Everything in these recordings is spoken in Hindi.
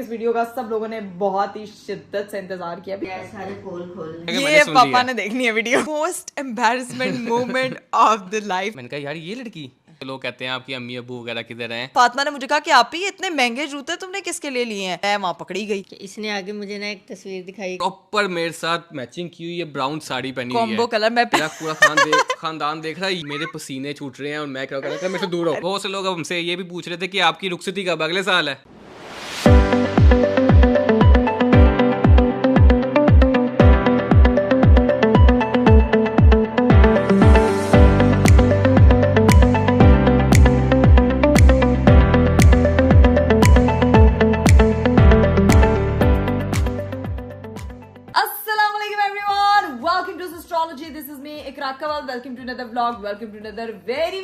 इस वीडियो का सब लोगों ने बहुत ही शिद्दत से इंतजार किया। सारे पोल खोल ये पापा ने देखनी है video. Most embarrassment moment of the life. मैंने कहा यार ये लड़की, लोग कहते हैं आपकी अम्मी अबू वगैरह किधर हैं। फातिमा ने मुझे कहा कि आप ही इतने महंगे जूते तुमने किसके लिए लिए हैं। मैं वहाँ पकड़ी गई। इसने आगे मुझे ना एक तस्वीर दिखाई, प्रॉपर मेरे साथ मैचिंग की हुई है, ब्राउन साड़ी पहनी हुई है, कॉम्बो कलर। मैं मेरा पूरा खानदान देख रहा है, मेरे पसीने छूट रहे हैं और मैं क्या कर रहा था, मेरे से दूर हो। बहुत से लोग अब हमसे ये भी पूछ रहे थे कि आपकी रुखसती कब अगले साल है। Welcome to another vlog. Welcome to another very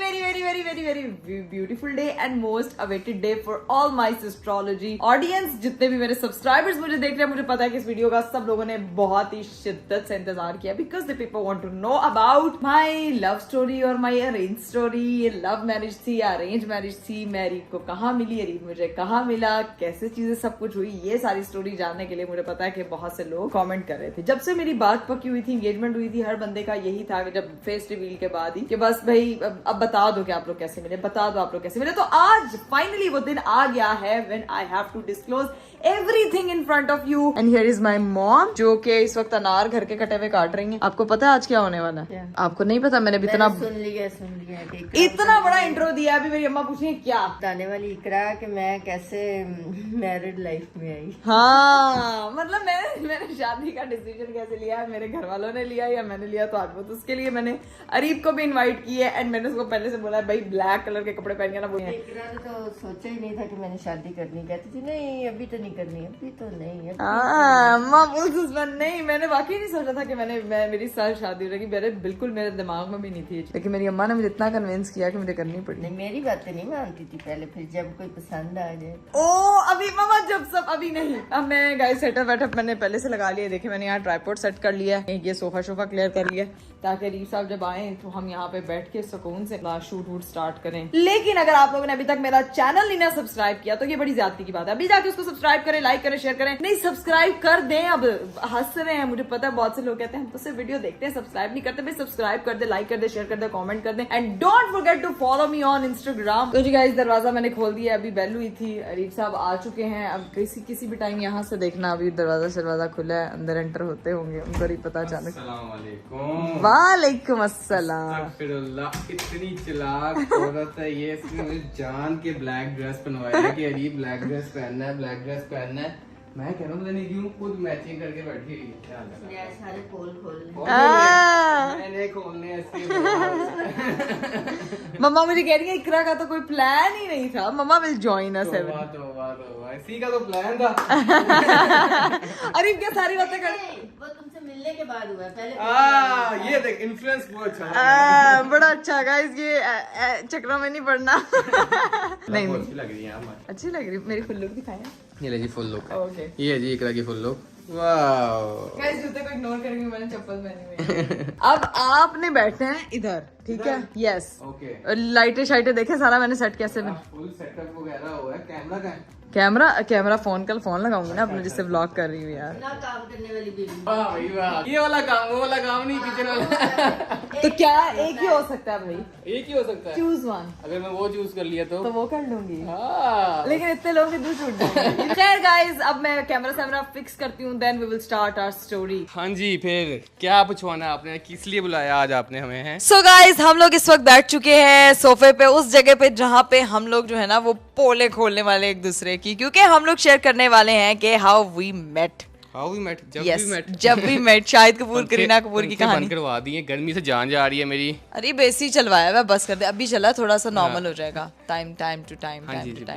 beautiful day and most awaited day for all my astrology audience. जितने भी मेरे सब्सक्राइबर्स मुझे देख रहे हैं, मुझे पता है कि इस वीडियो का सब लोगों ने बहुत ही शिद्दत से इंतजार किया because the people want to know about my love story और my arranged story. ये लव मैरिज थी या अरेंज मैरिज थी, मैं अरीब को कहाँ मिली, अरीब मुझे कहाँ मिला, कैसे चीजें सब कुछ हुई, ये सारी स्टोरी जानने के लिए मुझे पता है कि बहुत से लोग कमेंट कर रहे थे। जब से मेरी बात पक्की हुई थी, एंगेजमेंट हुई थी, हर बंदे का यही था कि जब फेस रिवील के बाद ही कि बस भाई अब बता दो कि आप लोग कैसे मिले, बता दो आप लोग कैसे मिले। तो आज फाइनली वो दिन आ गया है when I have to disclose everything in front of you. And here is my mom जो कि इस वक्त अनार घर के कटे हुए काट रही हैं। आपको पता है आज क्या होने वाला है? आपको नहीं पता? मैंने इतना सुन लिया इतना बड़ा इंट्रो दिया। अभी मेरी अम्मा पूछेंगे क्या बताने वाली इकरा कि मैं कैसे मैरिड लाइफ में आई। हाँ, मतलब मैंने शादी का डिसीजन कैसे लिया, मेरे घर वालों ने लिया या मैंने लिया, तो आज वो तो उसके लिए मैंने अरीब को भी इनवाइट की है। एंड मैंने उसको पहले से बोला भाई ब्लैक कलर के कपड़े पहन के ना। वो इकरा ने तो सोचा ही नहीं था कि मैंने शादी करनी। कहती थी नहीं अभी तो नहीं करनी, अभी तो नहीं। नहीं, मैंने वाकई नहीं सोचा था कि मेरी साथ शादी हो जाएगी। मेरे बिल्कुल मेरे दिमाग में भी नहीं थी, लेकिन मेरी अम्मा ने मुझे इतना कन्विंस किया कि मुझे करनी पड़ी। नहीं, मेरी बातें नहीं मानती थी पहले, फिर जब कोई पसंद आ जाए। ओ अभी मामा जब सब अभी नहीं। अब मैं गाइस सेटअप वेटअप मैंने पहले से लगा लिया। देखिए मैंने यहाँ ट्राइपॉड सेट कर लिया है, ये सोफा क्लियर कर लिया ताकि अरीब साहब जब आए तो हम यहाँ पे बैठ के सुकून से शूट वूट स्टार्ट करें। लेकिन अगर आप लोगों ने अभी तक मेरा चैनल नहीं ना सब्सक्राइब किया तो ये बड़ी ज्यादती की बात है। अभी जाके उसको सब्सक्राइब करें, लाइक करें, शेयर करें। नहीं सब्सक्राइब कर दें। अब हंस रहे हैं, मुझे पता है बहुत से लोग कहते हैं हम तो सिर्फ वीडियो देखते हैं, सब्सक्राइब नहीं करते। भाई सब्सक्राइब कर दे, लाइक कर दे, शेयर कर दे, कमेंट कर दे and don't forget to follow me on Instagram. तो जी गाइस दरवाजा मैंने खोल दिया, अभी बेल हुई थी, अरीब साहब आ चुके हैं। अब किसी भी टाइम यहाँ से देखना, अभी दरवाजा खुला है, अंदर एंटर होते होंगे, उनको नहीं पता अचानक। वालेकुम अस्सलाम। इतनी चालाक औरत है ये, इसने मुझे जान के ब्लैक ड्रेस पहनवाया कि अरीब ब्लैक ड्रेस पहनना है, ब्लैक ड्रेस पहनना है। मैं कह रहा हूँ नहीं क्यों खुद मैचिंग करके बैठी हुई है। सारे पोल खोल मैंने खोलने मम्मा मुझे कह रही है इकरा का तो कोई प्लान ही नहीं था, मम्मा विल जॉइन अस। इसी का तो प्लान था। अरे क्या सारी बातें कर, वो तुमसे मिलने के बाद हुआ, पहले ये देख इन्फ्लुएंस बहुत अच्छा बड़ा अच्छा गाइस, ये चक्रों में नहीं पड़ना। नहीं अच्छी लग रही है, अच्छी लग रही। मेरी फुल लुक दिखाएं। ये ले जी फुल लुक। ओके ये है जी इकरा की फुल लुक। वाओ गाइस जूते को इग्नोर करेंगे, मैंने चप्पल पहनी हुई है। अब आपने बैठे हैं इधर, ठीक है? Yes okay. लाइटें शाइटें देखे सारा मैंने सेट कैसे में फुल सेटअप वगैरह हुआ है। कैमरा का है? कैमरा फोन लगाऊंगी ना अपने, जिससे व्लॉग कर रही हूँ यार। ना काम करने वाली बीवी। वाह भाई वाह, ये वाला काम वो वाला काम नहीं, किचन वाला। तो क्या एक ही हो सकता है भाई? एक ही हो सकता है, चूज वन। अगर मैं वो चूज कर लिया तो वो कर लूंगी। हाँ। लेकिन इतने लोग दूर छूट जाएंगे। खैर गाइस अब मैं कैमरा फिक्स करती हूँ, then we will start our story. हाँ जी, फिर क्या पूछवाना है आपने, किस लिए बुलाया आज आपने हमें? है सो गाइस हम लोग इस वक्त बैठ चुके हैं सोफे पे, उस जगह पे जहाँ पे हम लोग जो है ना वो पोले खोलने वाले एक दूसरे की, क्योंकि हम लोग शेयर करने वाले हैं कि how we met. How we met, जब वी मेट शाहिद कपूर करीना कपूर की कहानी। बंद करवा दी है, गर्मी से जान जा रही है मेरी। अरे बेसी चलवाया हुआ, बस कर दे, अभी चला थोड़ा सा नॉर्मल हो जाएगा। Time to time.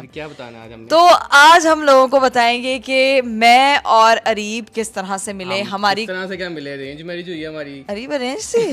क्या बताना आज हमने? तो आज हम लोगों को बताएंगे कि मैं और अरीब किस तरह से मिले। हमारी किस तरह से क्या मिले? अरेंज मैरिज हुई है हमारी। अरीब अरेंज थी?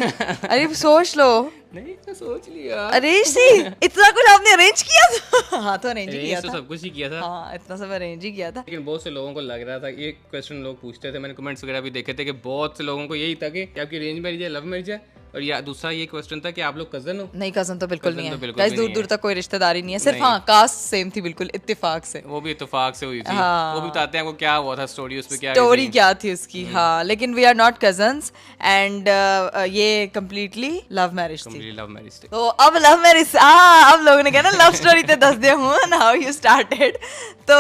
अरीब सोच लो। नहीं तो सोच लिया। अरेंज थी? इतना कुछ आपने अरेंज किया था? हाँ तो अरेंज ही किया था, सब कुछ ही किया था। हाँ इतना सब अरेंज ही किया था। लेकिन बहुत से लोगों को लग रहा था, ये क्वेश्चन लोग पूछते थे, मैंने कमेंट्स वगैरह भी देखे थे कि बहुत से लोगों को यही था कि आपकी अरेंज मैरिज है, लव मैरिज है। और या दूसरा ये क्वेश्चन था कि आप लोग कजन हो? नहीं, कजन तो बिल्कुल Cousin नहीं तो है बिल्कुल गाइस, भी दूर नहीं दूर है। तक कोई रिश्तेदारी नहीं है, सिर्फ नहीं। हाँ कास्ट सेम थी बिल्कुल इत्तेफाक से। वो भी इत्तेफाक से हुई थी। हाँ। वो भी बताते हैं आपको क्या हुआ था, स्टोरी उसमें क्या स्टोरी थी? क्या थी उसकी, हाँ, लेकिन we are not cousins and ये कम्प्लीटली लव मैरिज थी। कंप्लीट लव मैरिज थी। तो अब लव मैरिज, अब लोगों ने कहना लव स्टोरी ते दस दे हूँ हाउ यू स्टार्टेड। तो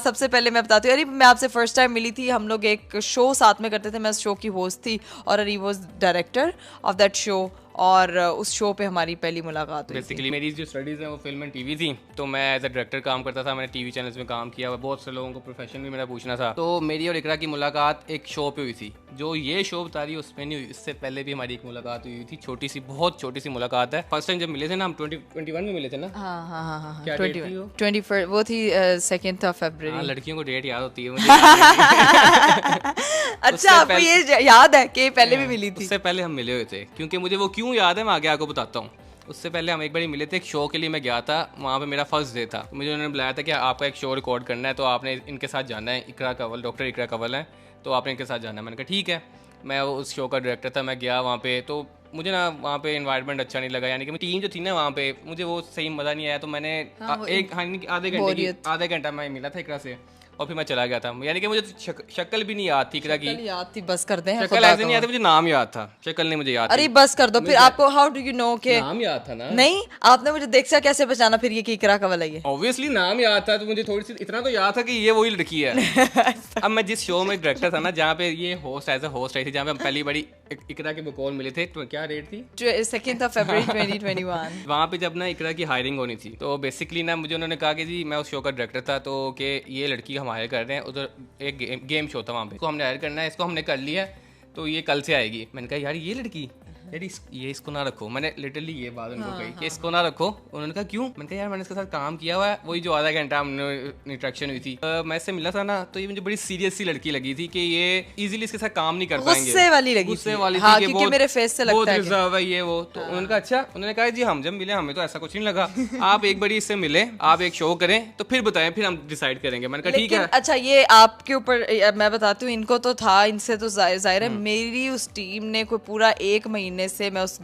सबसे पहले मैं बताती हूँ, अरे मैं आपसे फर्स्ट टाइम मिली थी, हम लोग एक शो साथ में करते थे, मैं उस शो की होस्ट थी और अरी was director of that show, और उस शो पे हमारी पहली मुलाकात हुई थी। बेसिकली मेरी जो स्टडीज़ हैं वो फिल्म एंड टीवी थी, तो मैं एज अ डायरेक्टर काम करता था, मैंने टीवी चैनल्स में काम किया हुआ, बहुत से लोगों को प्रोफेशन भी मेरा पूछना था। तो मेरी और इकरा की मुलाकात एक शो पे हुई थी, जो ये शो बता रही है उसमें नहीं हुई, इससे पहले भी हमारी एक मुलाकात हुई थी, छोटी सी, बहुत छोटी सी मुलाकात है। फर्स्ट टाइम जब मिले थे ना हम 2021 में मिले थे ना। हाँ हाँ हाँ हाँ, क्या डेट थी वो? 21 वो थी 2 फरवरी। हाँ, लड़कियों को डेट याद होती है मुझे याद नहीं। अच्छा, आपको ये याद है कि पहले भी मिली थी? उससे पहले हम मिले हुए थे, क्योंकि मुझे वो क्यों याद है मैं आगे आपको बताता हूँ। उससे पहले हम एक बार मिले थे, एक शो के लिए मैं गया था, वहाँ पे मेरा फर्स्ट डे था, तो मुझे उन्होंने बुलाया था कि आपका एक शो रिकॉर्ड करना है, तो आपने इनके साथ जाना है, इकरा कंवल, डॉक्टर इकरा कंवल है, तो आपने इनके साथ जाना है। मैंने कहा ठीक है, मैं उस शो का डायरेक्टर था, मैं गया वहाँ पे, तो मुझे ना वहाँ पे एनवायरनमेंट अच्छा नहीं लगा, यानी कि टीम जो थी ना वहाँ पे, मुझे वो सही मज़ा नहीं आया, तो मैंने आधे घंटा मैं मिला था इकरा से और फिर मैं चला गया था, यानी कि मुझे शक्ल भी नहीं याद थी इकरा की। याद थी, बस कर दें, शक्ल ऐसे नहीं याद, मुझे नाम याद था, शक्ल नहीं मुझे याद। अरे बस कर दो फिर, आपको हाउ डू यू नो के नाम याद था ना? नहीं, आपने मुझे देखा कैसे पहचाना फिर ये कि इकरा कंवल है ये? ऑब्वियसली नाम याद था, तो मुझे थोड़ी सी इतना तो याद था कि ये वही लड़की है। अब मैं जिस शो में डायरेक्टर था ना, जहाँ पे ये होस्ट एज अ होस्ट आई थी, जहाँ पे हम पहली बड़ी इकरा के बकौल मिले थे, तो क्या रेट थी? 2 फरवरी 2021। वहाँ पे जब ना इकरा की हायरिंग होनी थी, तो बेसिकली ना मुझे उन्होंने कहा कि जी मैं उस शो का डायरेक्टर था, तो कि ये लड़की हम हायर कर रहे हैं, उधर एक गेम शो था वहाँ पे, इसको हमने हायर करना है, इसको हमने कर लिया है, तो ये कल से आएगी। मैंने कहा यार ये लड़की, यार ये इसको ना रखो, मैंने लिटरली ये बात उनको कही कि इसको ना रखो। उन्होंने कहा क्यों? मैंने कहा यार मैंने इसके साथ काम किया हुआ है, वही जो आधा घंटा हमने इंटरेक्शन हुई थी, मैं इससे मिला था ना, तो ये मुझे बड़ी सीरियस सी लड़की लगी थी कि ये इजीली इसके साथ काम नहीं कर पाएंगे, गुस्से वाली लगी, गुस्से वाली हाँ, थी, क्योंकि मेरे फेस से लगता है रिजर्व है ये वो। तो उन्होंने कहा अच्छा, उन्होंने कहा जी हम जब मिले हमें तो ऐसा कुछ नहीं लगा, आप एक बारी इससे मिले, आप एक शो करें तो फिर बताएं, फिर हम डिसाइड करेंगे। मैंने कहा ठीक है। अच्छा, ये आपके ऊपर मैं बताती हूँ, इनको तो था, इनसे तो जाहिर है, मेरी उस टीम ने कोई पूरा 1 महीने से मैं उस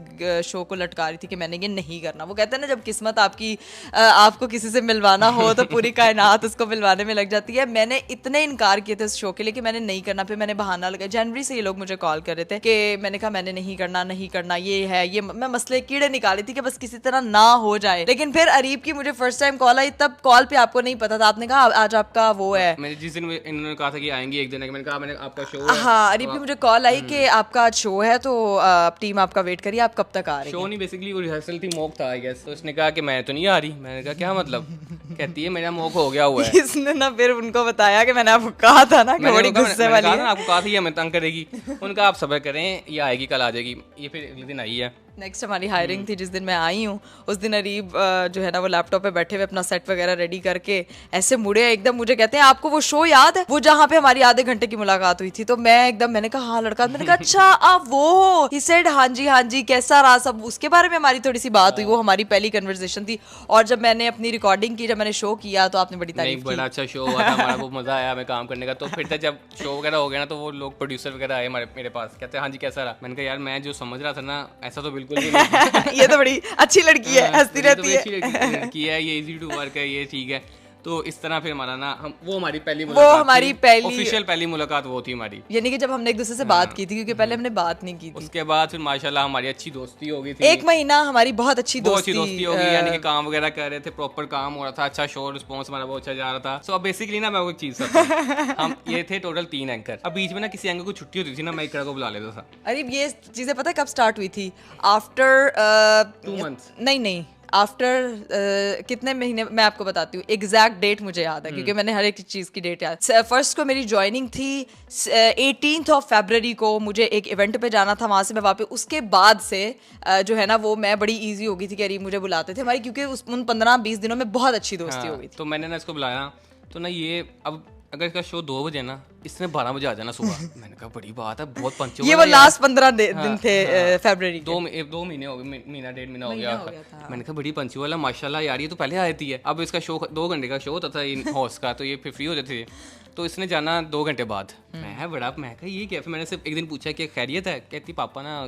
शो को लटका रही थी कि मैंने ये नहीं करना। वो कहते हैं ना, जब किस्मत आपकी आपको किसी से मिलवाना हो तो पूरी कायनात उसको मिलवाने में लग जाती है। मैंने इतने इनकार किए थे उस शो के लिए कि मैंने नहीं करना, फिर मैंने बहाना लगाया। जनवरी से ये लोग मुझे कॉल कर रहे थे कि मैंने कहा मैंने नहीं करना, ये है ये, मैं मसले कीड़े निकाली थी कि बस किसी तरह ना हो जाए। लेकिन फिर अरीब की मुझे फर्स्ट टाइम कॉल आई, तब कॉल पे आपको नहीं पता था, आपने कहा आज आपका वो है, मैंने जिस दिन इन्होंने कहा था कि आएंगी एक दिन, मैंने कहा मैंने आपका शो है। हाँ, अरीब की मुझे कॉल आई कि आपका आज शो है, तो टीम आपका वेट करिए, आप कब तक आ रही शो नहीं, बेसिकली वो रिहर्सल थी, मॉक था आई गेस। तो उसने कहा कि मैं तो नहीं आ रही। मैंने कहा क्या मतलब? कहती है मेरा मॉक हो गया हुआ है। इसने ना फिर उनको बताया कि मैंने आपको कहा था ना कि बड़ी गुस्से वाली है। आपको कहा था ये हमें तंग करेगी। उनका आप सब्र करें, ये आएगी, कल आ जाएगी। ये फिर अगले दिन आई है। नेक्स्ट हमारी हायरिंग थी, जिस दिन मैं आई हूँ उस दिन अरीब जो है ना, वो लैपटॉप पे बैठे हुए अपना सेट वगैरह रेडी करके ऐसे मुड़े एकदम, मुझे कहते हैं आपको वो शो याद है, वो जहाँ पे हमारी आधे घंटे की मुलाकात हुई थी? तो मैं एकदम, मैंने कहा हाँ लड़का, मैंने कहा अच्छा आप वो हो? ही सेड हाँ जी कैसा रहा सब, उसके बारे में हमारी थोड़ी सी बात हुई। वो हमारी पहली कन्वर्सेशन थी, और जब मैंने अपनी रिकॉर्डिंग की, जब मैंने शो किया, तो आपने बड़ी तारीफ की। बड़ा अच्छा शो हुआ था हमारा, बहुत मजा आया हमें काम करने का। तो फिर जब शो वगैरह हो गया ना, तो वो लोग प्रोड्यूसर वगैरह आए मेरे पास, कहते हैं हाँ जी कैसा रहा? मैंने कहा यार मैं जो समझ रहा था ना, ऐसा तो बिल्कुल भी नहीं। ये तो बड़ी अच्छी लड़की है, हंसती रहती है, अच्छी लड़की है, ये इजी टू वर्क है, ये ठीक है। तो इस तरह फिर हमारा ना वो हमारी पहली ऑफिशियल पहली मुलाकात वो थी हमारी, यानी कि जब हमने एक दूसरे से बात की थी, क्योंकि पहले हमने बात नहीं की थी। उसके बाद फिर माशाल्लाह हमारी अच्छी दोस्ती हो गई थी। 1 महीना हमारी बहुत अच्छी दोस्ती हो गई, यानी कि काम वगैरह कर रहे थे, प्रॉपर काम हो रहा था, अच्छा शो रिस्पॉन्स हमारा बहुत अच्छा जा रहा था। सो अब बेसिकली ना मैं वो चीज हम ये थे टोटल 3 एंकर। अब बीच में ना किसी एंकर को छुट्टी होती थी ना, मैं इकरा को बुला लेता था। अरे ये चीजें पता है कब स्टार्ट हुई थी? आफ्टर 2 मंथ्स, नहीं आफ्टर कितने महीने, मैं आपको बताती हूँ एग्जैक्ट डेट मुझे याद है, क्योंकि मैंने हर एक चीज की डेट याद। फर्स्ट को मेरी ज्वाइनिंग थी 18 फरवरी को, मुझे एक इवेंट पे जाना था, वहां से मैं वापस, उसके बाद से जो है ना वो मैं बड़ी इजी हो गई थी कि अरे मुझे बुलाते थे हमारी, क्योंकि उन 15-20 दिनों में बहुत अच्छी दोस्ती हो गई थी। तो मैंने ना इसको बुलाया, तो ना ये अब अगर इसका शो 2 बजे ना, इसने 12 बजे आ जाना सुबह। मैंने कहा बड़ी बात है, बहुत पंचुअल। ये वो लास्ट 15 दिन थे फरवरी के। 2 महीने हो गए, महीना 1.5 महीना हो गया। मैंने कहा बड़ी पंचुअल है माशाल्लाह यार, ये तो पहले आती है। अब इसका शो 2 घंटे का शो होता था होस्ट का, तो ये फिर फ्री हो जाते थे, तो इसने जाना 2 घंटे बाद। मैं कहा ये क्या? फिर मैंने सिर्फ एक दिन पूछा कि खैरियत है? कहती पापा ना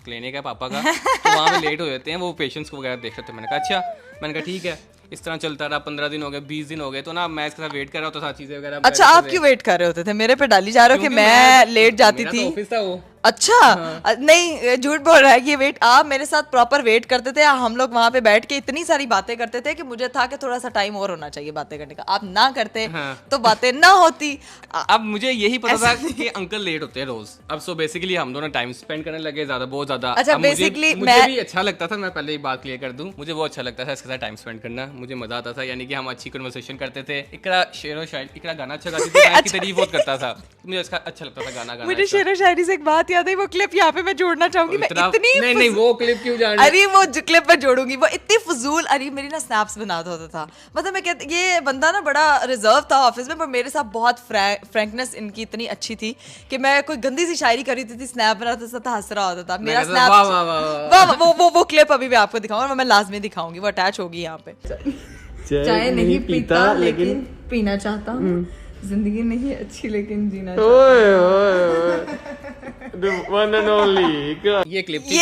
क्लिनिक है पापा का, तो वहाँ पे लेट हो जाते हैं, वो पेशेंट्स वगैरह देख रहे थे। मैंने कहा अच्छा, मैंने कहा ठीक है। इस तरह चलता रहा, 15 दिन हो गए, 20 दिन हो गए, तो ना मैं इसके साथ वेट कर रहा होता था, चीजें वगैरह। अच्छा, आप क्यों वेट कर रहे होते थे? मेरे पे डाली जा रहे हो कि मैं लेट जाती थी। ऑफिस था वो। अच्छा नहीं, झूठ बोल रहा है ये। वेट, आप मेरे साथ प्रॉपर वेट करते थे, हम लोग वहां पे बैठ के इतनी सारी बातें करते थे कि मुझे था कि थोड़ा सा टाइम और होना चाहिए बातें करने का। आप ना करते तो बातें ना होती। अब मुझे यही पता था कि अंकल लेट होते हैं रोज। अब सो बेसिकली हम दोनों टाइम स्पेंड करने लगे ज्यादा, बहुत ज्यादा। अच्छा, बेसिकली मुझे भी अच्छा लगता था, मैं पहले ही बात क्लियर कर दूं, मुझे बहुत अच्छा लगता था इसके साथ टाइम स्पेंड करना, मुझे मजा आता था। यानी कि हम अच्छी कन्वर्सेशन करते थे। इकरा शेरो शायरी, इकरा गाना अच्छा गाती थी, मैं इसकी तारीफ बहुत करता था, मुझे इसका अच्छा लगता था गाना गाना। मुझे शेरो शायरी से एक बात याद है, वो क्लिप यहाँ पे मैं जोड़ना चाहूंगी। मैं इतनी नहीं वो क्लिप क्यों जान रही? अरे वो क्लिप मैं जोड़ूंगी, वो इतनी फजूल। अरे मेरी ना स्नैप्स बनाता होता था, मतलब मैं कहती, ये बंदा ना बड़ा रिजर्व था ऑफिस में, पर मेरे साथ बहुत फ्रैंकनेस इनकी इतनी अच्छी थी कि मैं कोई गंदी सी शायरी कर रही थी, स्नैप बनाता था, हंस रहा होता था। मेरा स्नैप वो क्लिप अभी मैं आपको दिखाऊंगा, मैं लाजमी दिखाऊंगी, वो अटैच होगी यहाँ पे। चाय नहीं पीता लेकिन पीना चाहता हूँ, जिंदगी नहीं अच्छी लेकिन जीना ये क्लिप थी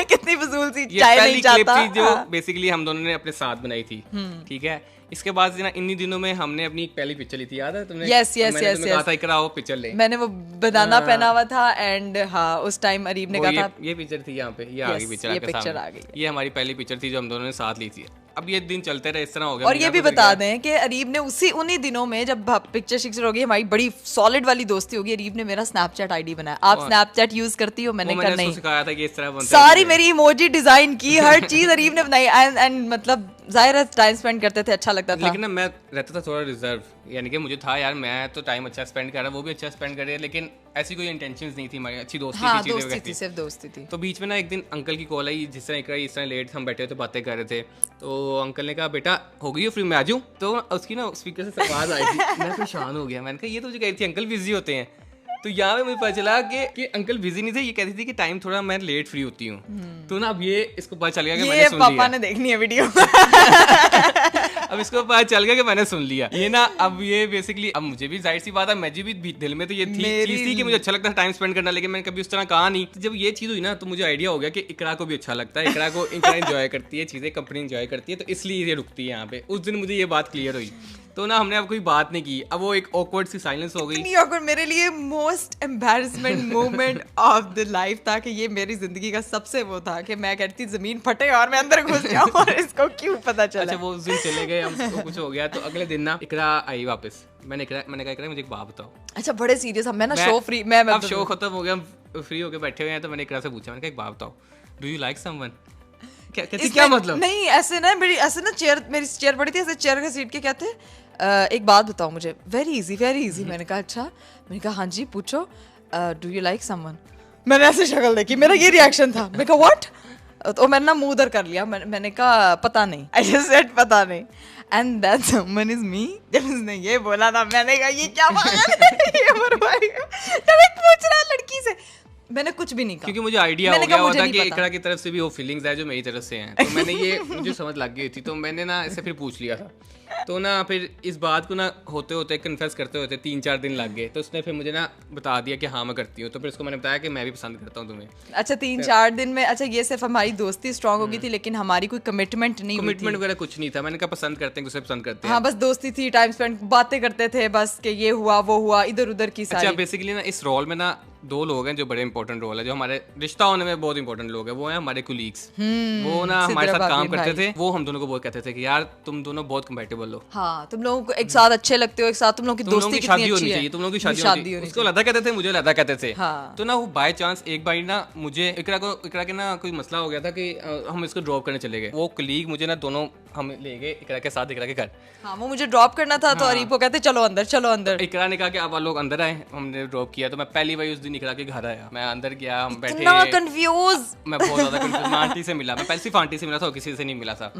कितनी फजूल सी। चाय नहीं चाहता जो बेसिकली हम दोनों ने अपने साथ बनाई थी, ठीक है। इसके बाद ना इन्हीं दिनों में हमने अपनी पहली पिक्चर ली थी, याद है तुमने? यस कहा था इकरा आओ पिक्चर ले। मैंने वो बनाना पहना हुआ था एंड हाँ उस टाइम अरीब ने कहा था ये पिक्चर थी यहाँ पे, ये आ गई पिक्चर आ गई। ये हमारी पहली पिक्चर थी जो हम दोनों ने साथ ली थी। अब ये दिन चलते रहे, इस तरह हो गया। और ये भी बता दें कि अरीब ने उन्हीं दिनों में जब पिक्चर शिक्चर होगी, हमारी बड़ी सॉलिड वाली दोस्ती होगी, अरीब ने मेरा स्नैपचैट आईडी बनाया। आप स्नैपचैट यूज करती हो? मैंने कहा नहीं, सिखाया था कि इस तरह बनता है। सारी मेरी इमोजी डिजाइन की, हर चीज अरीब ने बनाई एंड मतलब जाहिर है टाइम स्पेंड करते थे, अच्छा लगता था। लेकिन ना मैं रहता था थोड़ा रिजर्व, यानी कि मुझे था यार मैं तो टाइम अच्छा स्पेंड कर रहा, वो भी अच्छा स्पेंड कर रही है, लेकिन ऐसी कोई इंटेंशंस नहीं थी हमारी, अच्छी दोस्ती हाँ, थी, दोस्ती थी, सिर्फ दोस्ती थी। तो बीच में ना एक दिन अंकल की कॉल आई, जिस तरह इस तरह लेट हम बैठे थे बातें कर रहे थे, तो अंकल ने कहा बेटा हो गई हो फ्री, मैं आ जाऊं? तो उसकी ना स्पीकर से आवाज आई थी, मैं परेशान हो गया। मैंने कहा ये तो मुझे कह रही थी अंकल बिजी होते हैं। तो यहाँ पे मुझे पता चला कि अंकल बिजी नहीं थे, ये कहती थी कि टाइम थोड़ा मैं लेट फ्री होती हूँ। तो ना अब ये इसको पता चल गया कि मैंने सुन लिया, पापा ने देखनी है वीडियो। अब इसको पता चल गया कि मैंने सुन लिया ये ना। अब ये बेसिकली अब मुझे भी जाहिर सी बात है, मुझे भी दिल में तो ये चीज थी कि मुझे अच्छा लगता है टाइम स्पेंड करना, लेकिन मैंने कभी उस तरह कहा नहीं। तो जब ये चीज हुई ना तो मुझे आइडिया हो गया कि इकरा को भी अच्छा लगता है, इकरा एंजॉय करती है चीजें, कंपनी एंजॉय करती है, तो इसलिए ये रुकती है यहाँ पे। उस दिन मुझे ये बात क्लियर हुई, तो ना हमने अब कोई बात नहीं की। अब वो एक ऑकवर्ड सी साइलेंस हो गई। ऑकवर्ड मेरे लिए most embarrassment moment of the life था कि ये मेरी जिंदगी का सबसे वो था कि मैं कहती जमीन फटे और मैं अंदर घुस जाऊं और इसको क्यों पता चला। अच्छा वो उस दिन चले गए, हमको कुछ हो गया, तो अगले दिन ना इकरा आई वापस। मैंने कहा इकरा मुझे एक बात बताओ। अच्छा बड़े सीरियस, मैं ना शो फ्री, मैं अब शो खत्म हो गया, हम फ्री होके बैठे हुए हैं, तो मैंने इकरा से पूछा, मैंने कहा एक बात बताओ, डू यू लाइक समवन? क्या मतलब? नहीं ऐसे ना मेरी चेयर पड़ी थी, ऐसे चेयर के सीट के कहते एक बात बताओ मुझे, वेरी इजी। मैंने कहा अच्छा, मैंने कहा हाँ जी पूछो, डू यू लाइक समवन? मैंने ऐसे शक्ल देखी, मेरा ये रिएक्शन था, मैंने कहा व्हाट? तो मैंने ना मुंह उधर कर लिया, मैंने कहा पता नहीं, आई जस्ट सेड पता नहीं, and that someone is me. जब उसने ये बोला ना, मैंने कहा ये क्या पागल है, ये मरवाएगा। जब एक पूछ रहा है लड़की से, मैंने कुछ भी नहीं कहा, क्योंकि मुझे आइडिया हो गया होता कि इकरा की तरफ से भी वो फीलिंग्स है जो मेरी तरफ से हैं, तो मैंने ये मुझे समझ लग गई थी, तो मैंने ना इसे फिर पूछ लिया था। तो ना फिर इस बात को ना होते होते कन्फेस करते होते 3-4 दिन लग गए, तो उसने फिर मुझे ना बता दिया कि हाँ मैं करती हूँ। तो फिर उसको मैंने बताया कि मैं भी पसंद करता हूँ तुम्हें। अच्छा 3-4 दिन में, अच्छा ये सिर्फ हमारी दोस्ती स्ट्रांग हो गई थी, लेकिन हमारी कोई कमिटमेंट वगैरह कुछ नहीं था। मैंने कहा पसंद करते हैं, उसे पसंद करते हैं। हाँ बस दोस्ती थी, टाइम स्पेंड, बातें करते थे बस कि ये हुआ वो हुआ, इधर उधर की सारी। अच्छा बेसिकली ना इस रोल में ना 2 लोग हैं जो बड़े इंपॉर्टेंट रोल है, जो हमारे रिश्ता होने में बहुत इंपॉर्टेंट लोग हैं, वो हैं हमारे कुलीग्स। वो ना हमारे साथ काम करते थे, वो हम दोनों को बहुत कहते थे कि यार तुम दोनों बहुत कंपैटिबल हो। हाँ तुम लोगों को एक साथ अच्छे लगते हो, एक साथ तुम लोगों की दोस्ती कितनी अच्छी है, तुम लोगों की शादी होनी चाहिए। उसको लदा कहते थे, मुझे लदा कहते थे। तो ना वो बाय चांस एक बार ना मुझे इकरा के ना कोई मसला हो गया था कि हम इसको ड्रॉप करने चले गए। वो कलीग मुझे ना दोनों हम ले गए इकरा के साथ, इकरा के घर। हाँ वो मुझे ड्रॉप करना था, तो अरीब को कहते चलो अंदर। इकरा ने कहा कि आप लोग अंदर आए, हमने ड्रॉप किया। तो मैं पहली बार उस दिन इकरा के घर आया, मैं अंदर गया, हम बैठे, कंफ्यूज, मैं बहुत ज्यादा कंफ्यूज। मैं आंटी से मिला, मैं पहले सिर्फ आंटी से मिला था, किसी से नहीं मिला था।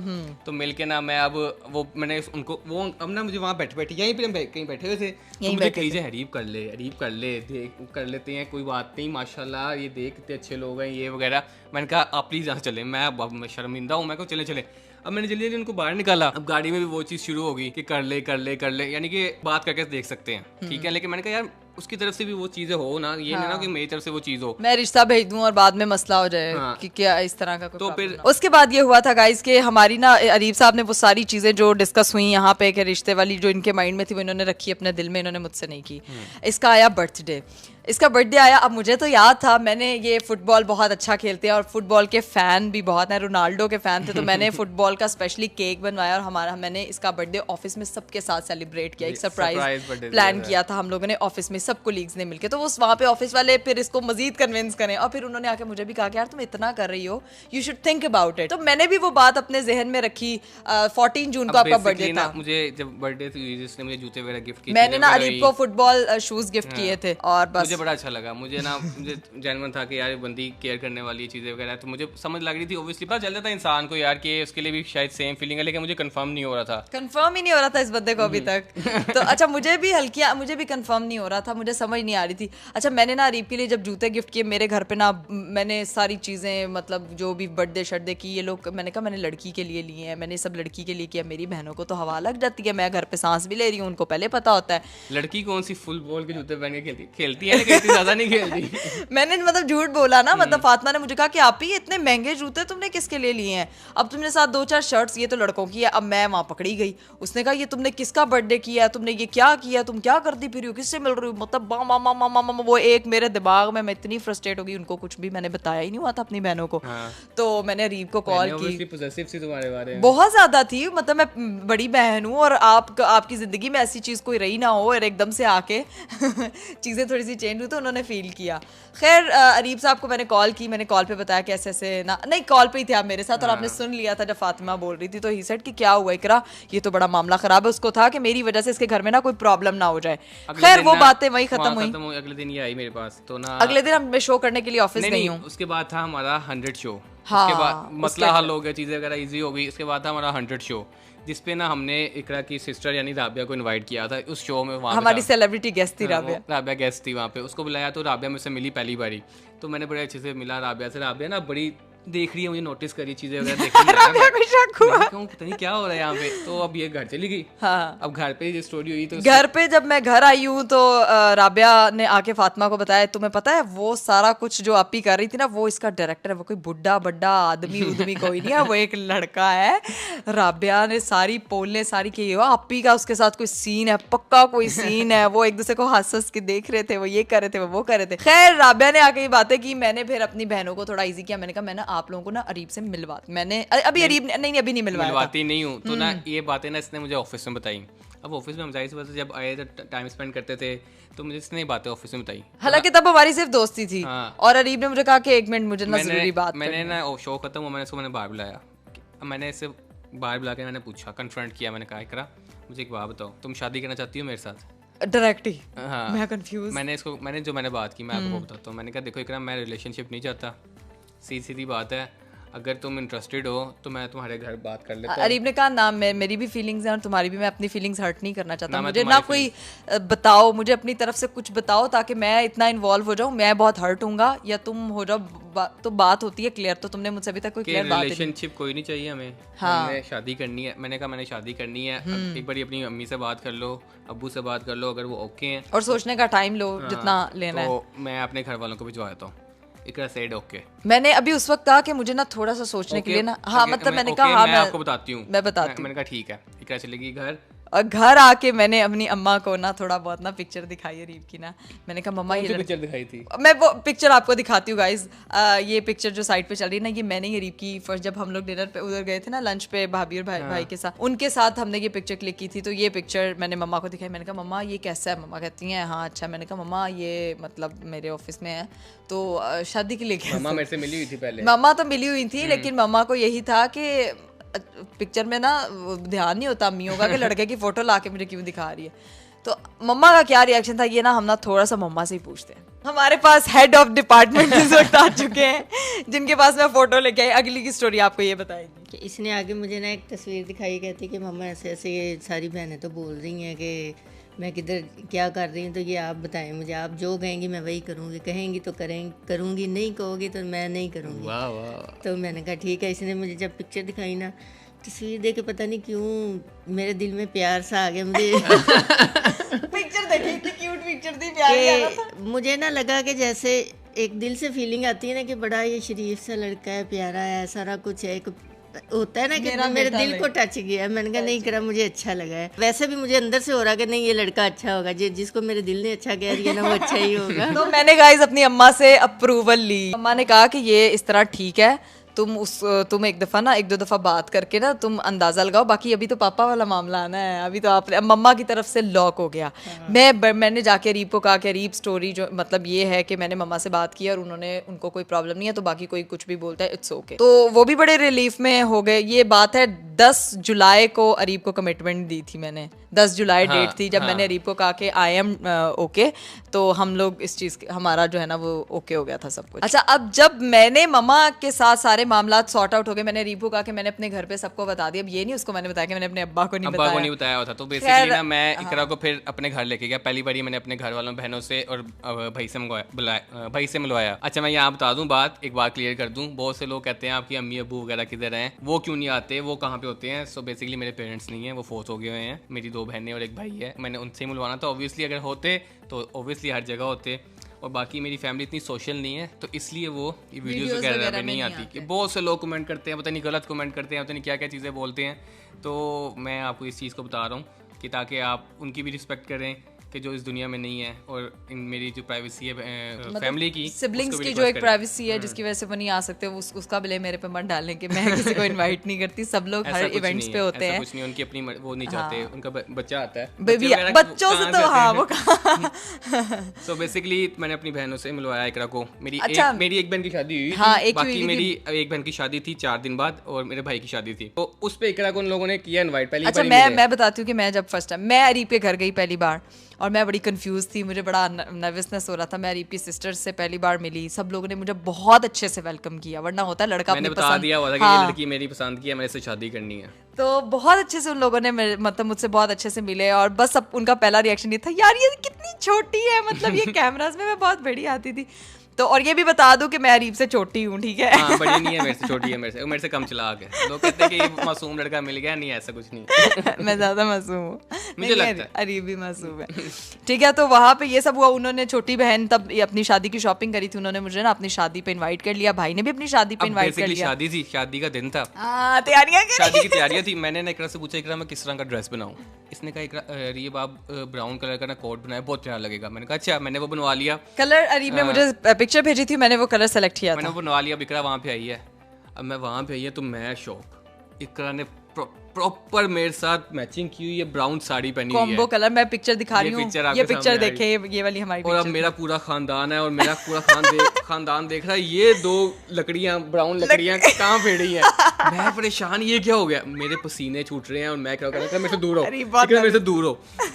तो मिल के ना मैं अब वो मैंने उनको वो अब ना मुझे वहाँ बैठे यहीं पे कहीं बैठे हुए थे, तो मुझे कही जाए अरीब कर ले देख कर लेते हैं, कोई बात नहीं, माशाल्लाह ये देख कितने अच्छे लोग हैं ये वगैरह। मैंने कहा आप प्लीज यहाँ चले, मैं शर्मिंदा हूँ, मैं को चले। अब मैंने जल्दी उनको बाहर निकाला। अब गाड़ी में भी वो चीज़ शुरू हो गई कि कर ले, यानी कि बात करके देख सकते हैं, ठीक है। लेकिन मैंने कहा यार उसकी तरफ से भी वो चीजें हो ना, ये नहीं ना कि मेरी तरफ से वो चीज हो, मैं रिश्ता भेज दूं और बाद में मसला हो जाए हाँ। कि क्या इस तरह का कोई तो problem फिर- ना। उसके बाद ये हुआ था गाइस कि हमारी ना अरीब साहब ने वो सारी चीजें जो डिस्कस हुई यहाँ पे कि रिश्ते वाली जो इनके माइंड में थी वो इन्होंने रखी अपने दिल में, इन्होंने मुझसे नहीं की। इसका आया बर्थडे, इसका बर्थडे आया। अब मुझे तो याद था, मैंने ये फुटबॉल बहुत अच्छा खेलते हैं और फुटबॉल के फैन भी बहुत हैं, रोनाल्डो के फैन थे, तो मैंने फुटबॉल का स्पेशली केक बनवाया और मैंने इसका बर्थडे ऑफिस में सबके साथ सेलिब्रेट किया। एक surprise सरप्राइज birthday प्लान था। किया था हम लोगों ने ऑफिस में, सब कोलीग्स ने मिलकर। तो वो वहाँ पे ऑफिस वाले फिर इसको मजीद कन्विंस करें और फिर उन्होंने आके मुझे भी कहा कि यार तुम इतना कर रही हो, you should think about it. तो मैंने भी वो बात अपने जहन में रखी। 14 जून को आपका बर्थडे था, मुझे जब बर्थडे थी जिसने मुझे जूते वगैरह गिफ्ट किए, मैंने ना अरीब को फुटबॉल शूज गिफ्ट किए थे और बस मुझे बड़ा अच्छा लगा। मुझे जेन्युइन था कि यार बंदी केयर करने वाली चीजें वगैरह, तो मुझे समझ लग रही थी। ऑब्वियसली पता चल जाता है इंसान को यार कि उसके लिए भी शायद सेम फीलिंग है, लेकिन मुझे कंफर्म नहीं हो रहा था। कंफर्म ही नहीं हो रहा था इस बंदे को अभी तक। तो अच्छा मुझे भी कंफर्म नहीं हो रहा था, मुझे समझ नहीं आ रही थी। अच्छा मैंने ना अरीब के लिए जब जूते गिफ्ट किए, मेरे घर पे ना मैंने सारी चीजें मतलब जो भी बर्थडे शर्डे की ये लोग, मैंने कहा मैंने लड़की के लिए लिए हैं, मैंने सब लड़की के लिए किया। मेरी बहनों को तो हवा लग जाती है, मैं घर पे सांस भी ले रही हूँ, उनको पहले पता होता है। लड़की कौन सी फुल बॉल के जूते पहन के खेलती है, लेकिन इतनी ज्यादा नहीं खेलती। मैंने मतलब झूठ बोला ना, मतलब फातिमा ने मुझे कहा कि आप ही इतने महंगे जूते तुमने किसके लिए लिए हैं, अब तुमने साथ 2-4 शर्ट्स, ये तो लड़कों की है। अब मैं वहाँ पकड़ी गई, उसने कहा ये तुमने किसका बर्थडे किया, तुमने ये क्या किया, तुम क्या करती फिर हो, किससे मिल रही हो, मतलब वो एक मेरे दिमाग में, मैं इतनी फ्रस्ट्रेट हो गई, उनको कुछ भी मैंने बताया ही नहीं हुआ था अपनी बहनों को। तो मैंने अरीब को कॉल की, पॉसेसिव थी तुम्हारे बारे में, बहुत ज्यादा थी, मतलब मैं बड़ी बहन हूँ और आपकी जिंदगी में ऐसी चीज कोई रही ना हो और एकदम से आके चीजें थोड़ी सी चेंज हुई, तो उन्होंने फील किया। खैर अरीब साहब को मैंने कॉल की, मैंने कॉल पे बताया कि ऐसे ऐसे ना, नहीं कॉल पे ही थे आप मेरे साथ और आपने सुन लिया था जब फातिमा बोल रही थी। तो ही सेड कि क्या हुआ इकरा, ये तो बड़ा मामला खराब है। उसको था कि मेरी वजह से इसके घर में ना कोई प्रॉब्लम ना हो जाए। खैर वो बातें वही खत्म हुई। अगले दिन ये आई मेरे पास, तो ना अगले दिन मैं शो करने के लिए ऑफिस गई हूँ। उसके बाद था हमारा 100 शो। हाँ, उसके बाद मसला हल हो गया, चीजें वगैरह इजी हो गई। उसके बाद था हमारा 100 शो, जिसपे ना हमने इकरा की सिस्टर यानी राबिया को इनवाइट किया था उस शो में। वहाँ हमारी सेलिब्रिटी गेस्ट थी राबिया गेस्ट थी वहाँ पे, उसको बुलाया तो राबिया मुझसे मिली पहली बारी, तो मैंने बड़े अच्छे से मिला राबिया से। राबिया ना बड़ी देख रही है मुझे, नोटिस करी चीजें वगैरह देख रही है। राबिया को शक हुआ, पता नहीं क्या हो रहा है यहाँ पे। तो अब ये घर चली गई। हाँ। अब घर पे जो स्टोरी हुई, तो घर पे जब मैं घर आई हूँ तो राबिया ने आके फातिमा को बताया, तुम्हें पता है वो सारा कुछ जो आप ही कर रही थी ना, वो इसका डायरेक्टर है, वो कोई बुढ़ा बड्डा आदमी उदमी कोई नहीं है, वो एक लड़का है। राबिया ने सारी पोलने सारी की, आप ही का उसके साथ कोई सीन है, पक्का कोई सीन है, वो एक दूसरे को हंस हंस के देख रहे थे, वो ये कर रहे थे, वो कर रहे थे। खैर राबिया ने आके ये बातें की, मैंने फिर अपनी बहनों को थोड़ा ईजी किया। मैंने कहा मैंने आप लोगों को ना अरीब से मिलवा, मैंने अभी अरीब नहीं अभी नहीं मिलवाती नहीं हूँ, तो ना ये बातें ना इसने मुझे ऑफिस में बताई। अब ऑफिस में हम जाहिर सी बात है जब आए तो टाइम स्पेंड करते थे, तो मुझे इसने बातें ऑफिस में बताई। हालांकि तब हमारी सिर्फ दोस्ती थी। और अरीब ने मुझे कहा कि 1 मिनट मुझे ना जरूरी बात मैंने ना शो खत्म हुआ, मैंने इसको बाहर बुलाया, मैंने इसे बाहर बुला के मैंने पूछा, कन्फ्रंट किया, मैंने कहा इकरा मुझे एक बात बताओ, तुम शादी करना चाहती हो मेरे साथ? डायरेक्ट ही। हाँ, मैं कंफ्यूज। मैंने बात की, मैं आपको बताता हूँ। मैंने कहा देखो इकरा, मैं रिलेशनशिप नहीं चाहता, सीधी बात है, अगर तुम इंटरेस्टेड हो तो मैं तुम्हारे घर बात कर लेता हूँ। अरीब ने कहा ना, मेरी भी फीलिंग्स हैं और तुम्हारी भी, मैं अपनी फीलिंग्स हर्ट नहीं करना चाहता, मुझे ना कोई बताओ, मुझे अपनी तरफ से कुछ बताओ ताकि मैं इतना इन्वॉल्व हो जाऊँ, मैं बहुत हर्ट हूँगा या तुम हो जाओ, तो बात होती है क्लियर। तो तुमने मुझसे अभी तक कोई क्लियर बात नहीं। रिलेशनशिप कोई नहीं चाहिए हमें, हमने शादी करनी है। मैंने कहा मैंने शादी करनी है, एक बार अपनी अम्मी से बात कर लो, अब्बू से बात कर लो, अगर वो ओके हैं और सोचने का टाइम लो जितना लेना है। तो मैं अपने घर वालों को भिजवा देता हूँ। इकरा सेड ओके। मैंने अभी उस वक्त कहा कि मुझे ना थोड़ा सा सोचने के लिए ना, हाँ मतलब मैंने कहा हाँ मैं आपको बताती हूँ, मैं बताती हूँ। मैंने कहा ठीक है। इकरा चलेगी घर, और घर आके मैंने अपनी अम्मा को ना थोड़ा बहुत ना पिक्चर दिखाई अरीब की ना, मैंने कहा मम्मा ये पिक्चर दिखाई थी, मैं वो पिक्चर आपको दिखाती हूँ गाइज। ये पिक्चर जो साइड पे चल रही है ना, ये मैंने ही अरीब की फर्स्ट जब हम लोग डिनर पे उधर गए थे ना लंच पे भाभी और भाई के साथ, उनके साथ हमने ये पिक्चर क्लिक की थी। तो ये पिक्चर मैंने मम्मा को दिखाई, मैंने कहा मम्मा ये कैसा है? मम्मा कहती हैं हाँ अच्छा। मैंने कहा मम्मा ये मतलब मेरे ऑफिस में है, तो शादी के लिए मम्मा मेरे से मिली हुई थी पहले। मम्मा तो मिली हुई थी, लेकिन मम्मा को यही था कि पिक्चर में ना ध्यान नहीं होता अम्मियों का कि लड़के की फोटो लाके मुझे क्यों दिखा रही है। तो मम्मा का क्या रिएक्शन था ये ना हम ना थोड़ा सा मम्मा से ही पूछते हैं। हमारे पास हेड ऑफ डिपार्टमेंट इस वक्त आ चुके हैं जिनके पास मैं फोटो लेके आई। अगली की स्टोरी आपको ये बताएंगी कि इसने आगे मुझे ना एक तस्वीर दिखाई, कहती कि मम्मा ऐसे ऐसे ये सारी बहनें तो बोल रही हैं कि मैं किधर क्या कर रही हूँ, तो ये आप बताएं मुझे, आप जो कहेंगी मैं वही करूँगी, कहेंगी तो करूँगी, नहीं कहोगी तो मैं नहीं करूँगी। वाह वाह। तो मैंने कहा ठीक है। इसने मुझे जब पिक्चर दिखाई ना, तस्वीर देख के पता नहीं क्यों मेरे दिल में प्यार सा आ गया मुझे। पिक्चर देखिए, इतनी क्यूट पिक्चर थी, प्यार आ रहा था। कि मुझे ना लगा कि जैसे एक दिल से फीलिंग आती है ना कि बड़ा ये शरीफ सा लड़का है, प्यारा है, सारा कुछ है, एक होता है ना कि मेरे दिल को टच किया। मैंने कहा नहीं करा, मुझे अच्छा लगा है। वैसे भी मुझे अंदर से हो रहा कि नहीं ये लड़का अच्छा होगा, जिसको मेरे दिल ने अच्छा कह दिया ना वो अच्छा ही होगा। तो मैंने गाइस अपनी अम्मा से अप्रूवल ली। अम्मा ने कहा कि ये इस तरह ठीक है, तुम एक दफ़ा ना 1-2 दफ़ा बात करके ना तुम अंदाज़ा लगाओ, बाकी अभी तो पापा वाला मामला आना है। अभी तो आपने मम्मा की तरफ से लॉक हो गया। मैंने जाके अरीब को कहा कि अरीब स्टोरी जो मतलब ये है कि मैंने मम्मा से बात की और उनको कोई प्रॉब्लम नहीं है, तो बाकी कोई कुछ भी बोलता है इट्स ओके। तो वो भी बड़े रिलीफ में हो गए। ये बात है 10 जुलाई को अरीब को कमिटमेंट दी थी मैंने। 10 जुलाई डेट थी जब मैंने अरीब को कहा कि आई एम ओके, तो हम लोग इस चीज़ हमारा जो है ना वो ओके हो गया था सब कुछ। अच्छा, अब जब मैंने मम्मा के साथ सारे मामला सॉर्ट आउट हो गए, मैंने अरीब को कहा कि मैंने अपने घर पे सबको बता दिया। अब ये नहीं उसको मैंने बताया कि मैंने अपने अब्बा को नहीं बताया होता। तो बेसिकली ना मैं इकरा को फिर अपने घर लेके गया। पहली बार मैंने अपने घर वालों, बहनों से और भाई से मिलवाया। अच्छा, मैं यहाँ बता दूं बात, एक बार क्लियर कर दूं। बहुत से लोग कहते हैं आपकी अम्मी अब्बू वगैरह किधर हैं, वो क्यों नहीं आते, वो कहाँ पे होते हैं। सो बेसिकली मेरे पेरेंट्स नहीं है, वो फोर्स हो गए हुए हैं। मेरी 2 बहनें और एक भाई है, मैंने उनसे मिलवाना था। ऑब्वियसली अगर होते तो ऑब्वियसली हर जगह होते, और बाकी मेरी फैमिली इतनी सोशल नहीं है, तो इसलिए वो वीडियोस वगैरह में नहीं आती। कि बहुत से लोग कमेंट करते हैं, पता नहीं गलत कमेंट करते हैं, पता नहीं क्या क्या चीज़ें बोलते हैं। तो मैं आपको इस चीज़ को बता रहा हूँ कि ताकि आप उनकी भी रिस्पेक्ट करें कि जो इस दुनिया में नहीं है, और मेरी जो प्राइवेसी है फैमिली की, सिबलिंग्स की जो एक प्राइवेसी है जिसकी वजह से वो नहीं आ सकते, उसका ब्लेम मेरे पे मत डालने कि मैं किसी को इनवाइट नहीं करती। सब लोग हर इवेंट्स पे होते हैं। कुछ नहीं, उनकी अपनी वो नहीं चाहते, उनका बच्चा आता है, बच्चों से तो हाँ वो सो बेसिकली मैंने अपनी बहनों से मिलवाया इकरा को। मेरी एक बहन की शादी हुई थी, बाकी मेरी एक बहन की शादी थी 4 दिन बाद, और मेरे भाई की शादी थी, तो उस पे इकरा को उन लोगों ने किया इनवाइट पहली बार। अच्छा, मैं बताती हूँ कि मैं जब फर्स्ट टाइम मैं अरीब के घर गई पहली बार, और मैं बड़ी कंफ्यूज थी, मुझे बड़ा नर्वसनेस हो रहा था। मैं अरीब की सिस्टर से पहली बार मिली, सब लोगों ने मुझे बहुत अच्छे से वेलकम किया, वरना होता है लड़का मैंने बता दिया हुआ था कि ये लड़की मेरी पसंद की है, मेरे से शादी करनी है। तो बहुत अच्छे से उन लोगों ने मतलब मुझसे बहुत अच्छे से मिले, और बस अब उनका पहला रिएक्शन ये था, यार ये कितनी छोटी है, मतलब ये कैमरास में मैं बहुत बड़ी आती थी। तो और ये भी बता दूं कि मैं अरीब से छोटी हूँ, ठीक है। हाँ, बड़ी नहीं है मेरे से, छोटी है मेरे से कम चलाक है। लोग कहते हैं कि ये मासूम लड़का मिल गया, नहीं ऐसा कुछ नहीं। मैं ज्यादा मासूम हूँ, मुझे लगता है अरीब भी मासूम है। ठीक है, तो वहाँ पे ये सब हुआ। उन्होंने छोटी बहन तब अपनी शादी की शॉपिंग करी थी, उन्होंने मुझे ना अपनी शादी पे इनवाइट कर लिया, भाई ने भी अपनी शादी पे इनवाइट कर लिया। शादी थी, शादी का दिन था, शादी की तैयारियां थी। मैंने इकरा से पूछा इकरा मैं किस तरह का ड्रेस बनाऊं। इसने कहा इकरा अरीब आप ब्राउन कलर का ना कोट बनाया, बहुत प्यारा लगेगा। मैंने कहा अच्छा, मैंने वो बनवा लिया। कलर अरीब ने मुझे पिक्चर भेजी थी, मैंने वो कलर सेलेक्ट किया था, मैंने वो बनवा लिया। इकरा वहाँ पे आई है, अब मैं वहाँ पे आई है तो मैं शौक, इकरा ने प्रॉपर मेरे साथ मैचिंग की हुई है, ब्राउन साड़ी पहनी हुई है, कॉम्बो कलर। मैं पिक्चर दिखा रही हूँ, ये पिक्चर देखे, ये वाली हमारी और अब मेरा पूरा खानदान है, और मेरा पूरा खानदान देख रहा है ये 2 लकड़ियां, ब्राउन लकड़ियां कहाँ फेड़ी हैं। मैं परेशान, ये क्या हो गया, मेरे पसीने छूट रहे हैं, और मैं क्या कर रहा था, मेरे से दूर हो, मेरे से दूर हो।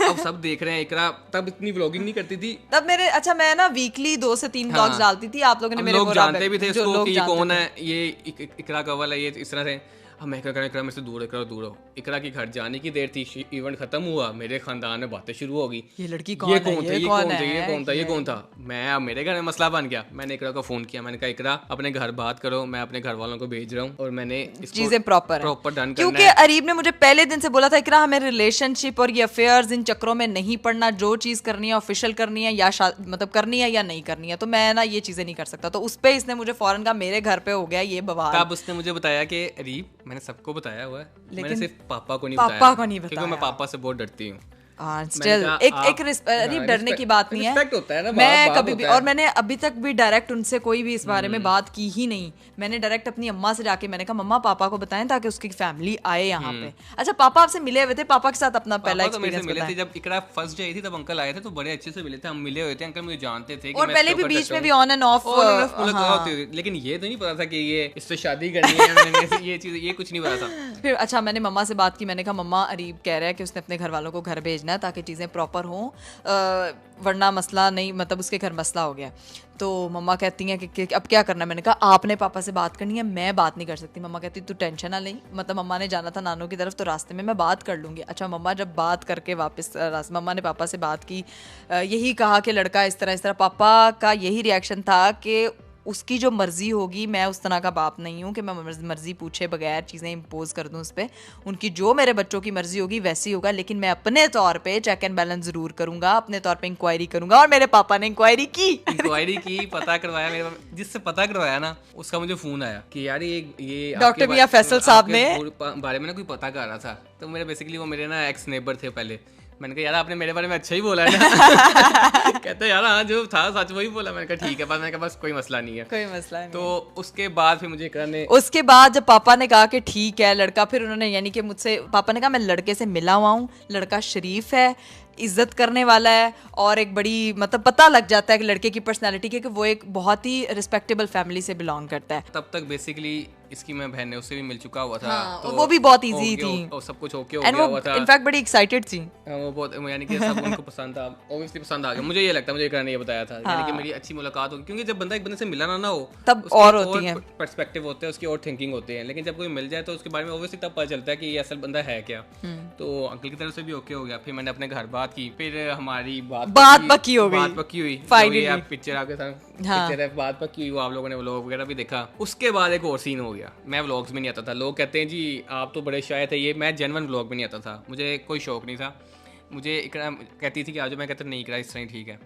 अब सब देख रहे हैं। इकरा तब इतनी व्लॉगिंग नहीं करती थी तब मेरे। अच्छा, मैं ना वीकली 2 से 3 व्लॉग्स डालती थी, आप लोगों ने मेरे लोग जानते भी थे इसको कि ये कौन है, ये इकरा कवल है, ये इस तरह से। हम मैं क्या करें, इकरा मेरे से दूर हो। इकरा की घर जाने की देर थी, इवेंट खत्म हुआ, मेरे खानदान में बातें शुरू हो गई, ये लड़की कौन था। मैं मेरे घर में मसला बन गया। मैंने इकरा को फोन किया, मैंने कहा इकरा अपने घर बात करो, मैं अपने घर वालों को भेज रहा हूँ, और मैंने चीजें प्रॉपर डन करना है। क्योंकि अरीब ने मुझे पहले दिन से बोला था, इकरा हमें रिलेशनशिप और ये अफेयर्स इन चक्रों में नहीं पड़ना, जो चीज करनी है ऑफिशियल करनी है, या मतलब करनी है या नहीं करनी है, तो मैं ना ये चीजें नहीं कर सकता। तो उस पे इसने मुझे फौरन कहा मेरे घर पे हो गया ये बवाल। तब उसने मुझे बताया कि अरीब, मैंने सबको बताया हुआ है, मैंने सिर्फ पापा को नहीं बताया, क्योंकि मैं पापा से बहुत डरती हूँ। एक डरने की बात नहीं है, मैं कभी भी, और मैंने अभी तक भी डायरेक्ट उनसे कोई भी इस बारे में बात की ही नहीं। मैंने डायरेक्ट अपनी अम्मा से जाके मैंने कहा मम्मा पापा को बताएं ताकि उसकी फैमिली आए यहाँ पे। अच्छा, पापा आपसे मिले हुए थे, पापा के साथ अपना पहला एक्सपीरियंस मिले थे जब इकरा फर्स्ट आई थी, तब अंकल आए थे, तो बड़े अच्छे से मिले थे, हम मिले हुए थे, अंकल मुझे जानते थे, और पहले भी बीच में भी ऑन एंड ऑफ, लेकिन ये तो नहीं पता था कि ये इससे शादी करनी है, ये चीज ये कुछ नहीं पता था। फिर अच्छा, मैंने मम्मा से बात की, मैंने कहा मम्मा अरीब कह रहा है कि उसने अपने घर वालों को घर भेजना है ताकि चीज़ें प्रॉपर हों, वरना मसला नहीं, मतलब उसके घर मसला हो गया। तो मम्मा कहती हैं कि अब क्या करना है। मैंने कहा आपने पापा से बात करनी है, मैं बात नहीं कर सकती। मम्मा कहती तू टेंशन ना ले, मतलब मम्मा ने जाना था नानू की तरफ, तो रास्ते में मैं बात कर लूँगी। अच्छा, मम्मा जब बात करके वापस मम्मा ने पापा से बात की, यही कहा कि लड़का इस तरह। पापा का यही रिएक्शन था कि उसकी जो मर्जी होगी, मैं उस तरह का बाप नहीं हूँ कि मैं मर्जी पूछे बगैर चीज़ें इम्पोज कर दूँ उस पर। उनकी जो मेरे बच्चों की मर्जी होगी वैसी होगा, लेकिन मैं अपने तौर पे चेक एंड बैलेंस जरूर करूंगा, अपने तौर पे इंक्वायरी करूंगा। और मेरे पापा ने इंक्वायरी की पता करवाया मेरे, जिससे पता करवाया ना उसका मुझे फोन आया कि यार ये डॉक्टर मियां फैसल साहब ने बारे में ना कोई पता कर रहा था। तो मेरे बेसिकली वो मेरे ना एक्स नेबर थे पहले। मैंने कहा यार आपने मेरे बारे में अच्छा ही बोला है ना। कहते यार हाँ जो था सच वही बोला। मैंने कहा ठीक है, मैंने कहा बस कोई मसला नहीं है, कोई मसला नहीं। तो उसके बाद फिर मुझे करने, उसके बाद जब पापा ने कहा कि ठीक है लड़का, फिर उन्होंने यानी कि मुझसे पापा ने कहा मैं लड़के से मिला हुआ हूँ, लड़का शरीफ है, इज्जत करने वाला है, और एक बड़ी मतलब पता लग जाता है कि लड़के की पर्सनालिटी के कि वो एक बहुत ही रिस्पेक्टेबल फैमिली से बिलोंग करता है। तब तक बेसिकली इसकी मैं बहन है उससे भी मिल चुका हुआ था। हाँ, तो वो भी बहुत इजी थी और सब कुछ ओके हो गया हुआ था। इनफैक्ट बड़ी एक्साइटेड थी वो बहुत, यानी कि सब उनको पसंद था, ऑब्वियसली पसंद आ गया। मुझे ये लगता है, मुझे इकरा ने ये बताया था, यानी कि मेरी अच्छी मुलाकात होगी, क्योंकि जब बंदा एक बंदे से मिला ना हो तब और होती है पर्सपेक्टिव होते हैं उसकी, और थिंकिंग होते हैं। लेकिन जब कोई मिल जाए तो उसके बारे में ऑब्वियसली तब पता चलता है कि ये असल बंदा है क्या। तो अंकल की तरफ से भी ओके हो गया। फिर मैंने अपने घर बात की, फिर हमारी बात पक्की हुई फाइनली। पिक्चर आपके साथ पिक्चर है, बात पक्की हुई, वो आप लोगों ने व्लॉग वगैरह भी देखा। उसके बाद एक और सीन हो गया, मैं व्लॉग्स में नहीं आता था। लोग कहते हैं जी आप तो बड़े शायर थे, ये मैं जेन्युइन व्लॉग में नहीं आता था, मुझे कोई शौक नहीं था। मुझे इकरा कहती थी कि आज, मैं कहता नहीं इकरा इस तरह ही ठीक है।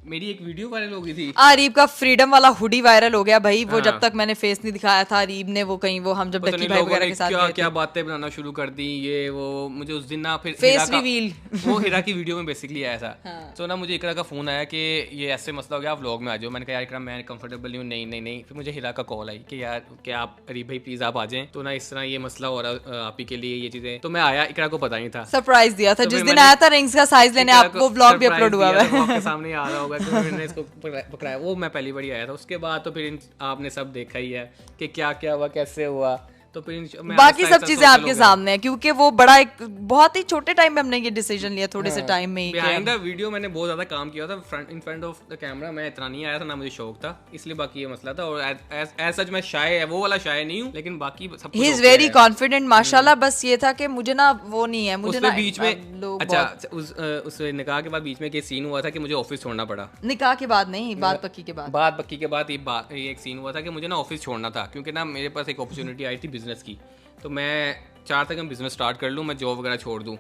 मेरी एक वीडियो वायरल हो गई थी, अरीब का फ्रीडम वाला हुडी वायरल हो गया भाई। वो जब तक मैंने फेस नहीं दिखाया था अरीब ने, वो कहीं वो हम जब डक्की भाई वगैरह के साथ क्या क्या बातें बनाना शुरू कर दी, ये वो। मुझे उस दिन ना फिर फेस रिवील वो हीरा की वीडियो में बेसिकली आया था। तो ना मुझे इकरा का फोन आया कि ये ऐसे मसला हो गया, आप व्लॉग में आ जाओ। मैंने कहा यार इकरा मैं कंफर्टेबल नहीं हूँ। नहीं। फिर मुझे हीरा का कॉल आई कि यार क्या आप अरीब भाई प्लीज आप आ जाएं, तो ना इस तरह ये मसला हो रहा है आप ही के लिए, ये चीजें। तो मैं आया, इकरा को पता नहीं था, सरप्राइज दिया था जिस दिन आया था रिंग्स का साइज लेने। आप वो व्लॉग भी अपलोड हुआ है, आपके सामने आ रहा होगा। तो मैंने इसको पकड़ाया, वो मैं पहली बार आया था। उसके बाद तो फिर आपने सब देखा ही है कि क्या क्या हुआ, कैसे हुआ। तो फिर बाकी सब चीजें आपके सामने है, क्योंकि वो बड़ा एक बहुत ही छोटे टाइम में हमने ये डिसीजन लिया, थोड़े से टाइम में ही। बिहाइंड द वीडियो मैंने बहुत ज्यादा काम किया था, इन फ्रंट ऑफ द कैमरा मैं इतना नहीं आया था, ना मुझे शौक था, इसलिए बाकी ये मसला था। और एज सच मैं शाय है, वो वाला शाय नहीं हूँ, लेकिन बाकी सब ही इज वेरी कॉन्फिडेंट माशाल्लाह। बस ये था कि मुझे ना वो नहीं है, मुझे ना बीच में अच्छा उस निकाह के बाद बीच में एक सीन हुआ था कि मुझे ऑफिस छोड़ना पड़ा। निकाह के बाद नहीं, बात पक्की के बाद ये एक सीन हुआ था कि मुझे ना ऑफिस छोड़ना था, क्योंकि ना मेरे पास एक अपॉर्चुनिटी आई थी बिजनेस की। तो मैं चाहता कि मैं बिजनेस स्टार्ट कर लूं, मैं जॉब वगैरह छोड़ दूं।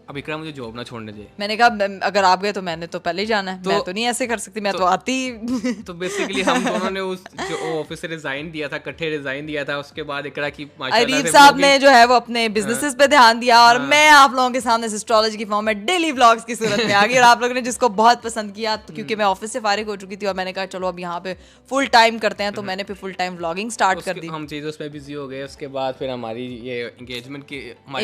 अब इकरा मुझे जॉब ना छोड़ने दे। मैंने कहा अगर आप गए तो मैंने तो पहले ही जाना है, मैं तो नहीं ऐसे कर सकती, मैं तो आती। तो बेसिकली हम दोनों ने उस जो ऑफिस से रिजाइन दिया था, इकट्ठे रिजाइन दिया था। उसके बाद इकरा की अरीब साहब ने जो है वो अपने बिजनेसेस पे ध्यान दिया, और मैं आप लोगों के सामने एस्ट्रोलॉजी की फॉर्म में डेली व्लॉग्स की सूरत में आ गई। और आप लोगों ने जिसको बहुत पसंद किया, क्योंकि मैं ऑफिस से फारिग हो चुकी थी और मैंने कहा चलो अब यहाँ पे फुल टाइम करते हैं, तो मैंने फिर फुल टाइम व्लॉगिंग स्टार्ट कर दी। हम चीजों में बिजी हो गए। उसके बाद फिर हमारी ये एंगेजमेंट की,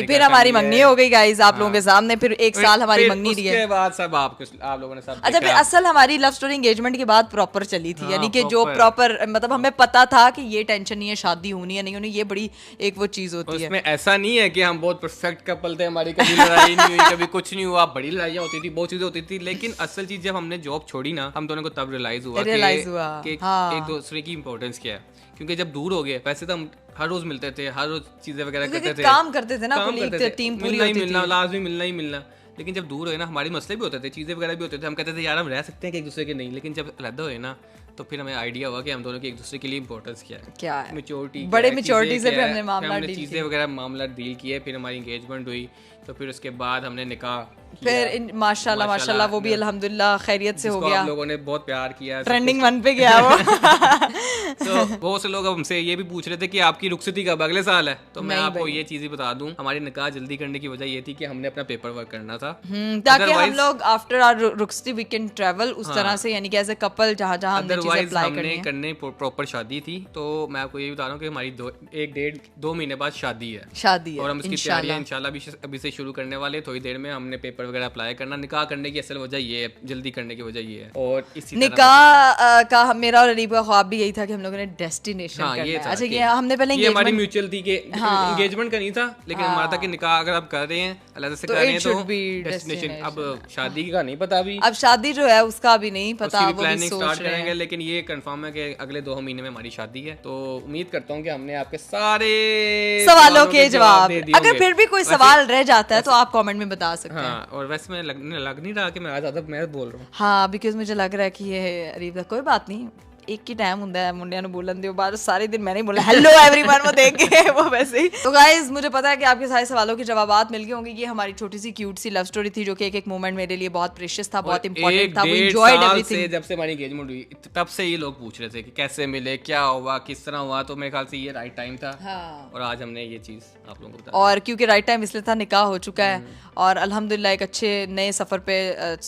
फिर हमारी मंगनी हो गई गाइस आप लोगों के सामने। फिर एक साल हमारी मंगनी रही है, उसके बाद सब आप लोगों ने सब अच्छा। फिर असल हमारी लव स्टोरी एंगेजमेंट के बाद प्रॉपर चली थी, यानी कि जो प्रॉपर मतलब हमें पता था कि ये टेंशन नहीं है शादी होनी है नहीं होनी, ये बड़ी एक वो चीज होती है। उसमें ऐसा नहीं है कि हम बहुत परफेक्ट कपल थे, हमारी कभी लड़ाई नहीं हुई, कभी कुछ नहीं हुआ, बड़ी लड़ाइयाँ होती थी, बहुत चीजें होती थी। लेकिन असल चीज जब हमने जॉब छोड़ी ना, हम दोनों को तब रियलाइज हुआ कि एक दूसरे की इंपॉर्टेंस क्या है। क्योंकि जब दूर हो गए, वैसे तो हम हर रोज मिलते थे, हर रोज चीजें वगैरह करते थे, काम करते थे ना, टीम पूरी होती थी, मिलना लाजमी, मिलना ही मिलना। लेकिन जब दूर हुए ना, हमारे मसले भी होते थे, चीजें वगैरह भी होते थे। हम कहते थे यार हम रह सकते हैं कि एक दूसरे के नहीं, लेकिन जब अलग हुए ना, तो फिर हमें आइडिया हुआ कि हम दोनों की एक दूसरे के लिए इंपॉर्टेंस क्या है, मैच्योरिटी, बड़े मैच्योरिटी से फिर हमने मामला डील किए। फिर हमारी एंगेजमेंट हुई, तो फिर उसके बाद हमने निकाह, फिर माशाल्लाह वो भी अल्हम्दुलिल्लाह खैरियत से हो गया। आप लोगों ने बहुत प्यार किया, ट्रेंडिंग 1 पे गया वो। तो बहुत से लोग हमसे ये भी पूछ रहे थे कि आपकी रुखसती कब, अगले साल है? तो मैं आपको ये चीज बता दूं, हमारी निकाह जल्दी करने की वजह ये थी कि हमने अपना पेपर वर्क करना था, ताकि हम लोग आफ्टर आवर रुखसती वी कैन ट्रैवल उस तरह से, यानी कि एज ए कपल जहां हमने चीजें अप्लाई करने प्रॉपर शादी थी। तो मैं आपको ये बता रहा हूं कि हमारी 1-1.5-2 महीने बाद शादी है और हम इसकी तैयारियां इंशाल्लाह अभी से शुरू करने वाले। थोड़ी देर में हमने पेपर वगैरह अप्लाई करना। निकाह करने की असल वजह ये है, जल्दी करने की वजह ये है। और इसी निकाह का मेरा और अरीब का ख्वाब भी यही था कि हम लोगों ने डेस्टिनेशन करना है। अच्छा ये हमने पहले ये हमारी म्यूचुअल थी कि एंगेजमेंट का नहीं था, लेकिन हमारा था कि निकाह अगर आप कर रहे हैं अल्लाह से कर रहे हैं तो डेस्टिनेशन। अब शादी का नहीं पता अभी, अब शादी जो है उसका भी नहीं पता, वो प्लानिंग स्टार्ट करेंगे। लेकिन ये कंफर्म है कि अगले 2 महीने में हमारी शादी है। तो उम्मीद करता हूँ कि हमने आपके सारे सवालों के जवाब, अगर फिर भी कोई सवाल रह जाता है तो आप कमेंट में बता सकते हैं। और वैसे मैं लग नहीं रहा कि मैं आज ज्यादा मैं बोल रहा हूँ, हाँ, बिकॉज मुझे लग रहा है कि ये अरीब कोई बात नहीं, एक ही टाइम ਹੁੰਦਾ ਹੈ ਮੁੰਡਿਆਂ ਨੂੰ ਬੋਲਣ ਦੇ ਬਾਅਦ सारे दिन मैंने बोला हेलो एवरीवन वो देख के वो वैसे ही। तो गाइज मुझे पता है कि आपके सारे सवालों के जवाबात मिल गए होंगे। ये हमारी छोटी सी क्यूट सी लव स्टोरी थी जो कि एक मोमेंट मेरे लिए बहुत प्रेशियस था, बहुत इंपॉर्टेंट था। We enjoyed everything. जब से हमारी एंगेजमेंट हुई तब से ये लोग पूछ रहे थे कि कैसे मिले, क्या हुआ, किस तरह हुआ, तो मेरे ख्याल से ये राइट टाइम था। और आज हमने ये चीज आप लोगों को बता, और क्योंकि राइट टाइम इसलिए था, निकाह हो चुका है और अल्हम्दुलिल्लाह एक अच्छे नए सफ़र पे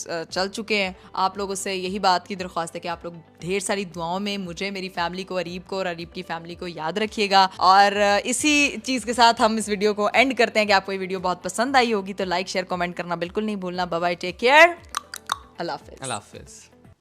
चल चुके हैं। आप लोगों से यही बात की दरख्वास्त है कि आप लोग ढेर सारी दुआओं में मुझे, मेरी फैमिली को, अरीब को और अरीब की फैमिली को याद रखिएगा। और इसी चीज़ के साथ हम इस वीडियो को एंड करते हैं कि आपको ये वीडियो बहुत पसंद आई होगी तो लाइक शेयर कमेंट करना बिल्कुल नहीं भूलना। बाय बाय, टेक केयर, अल्लाह हाफिज़। अल्लाह हाफिज़।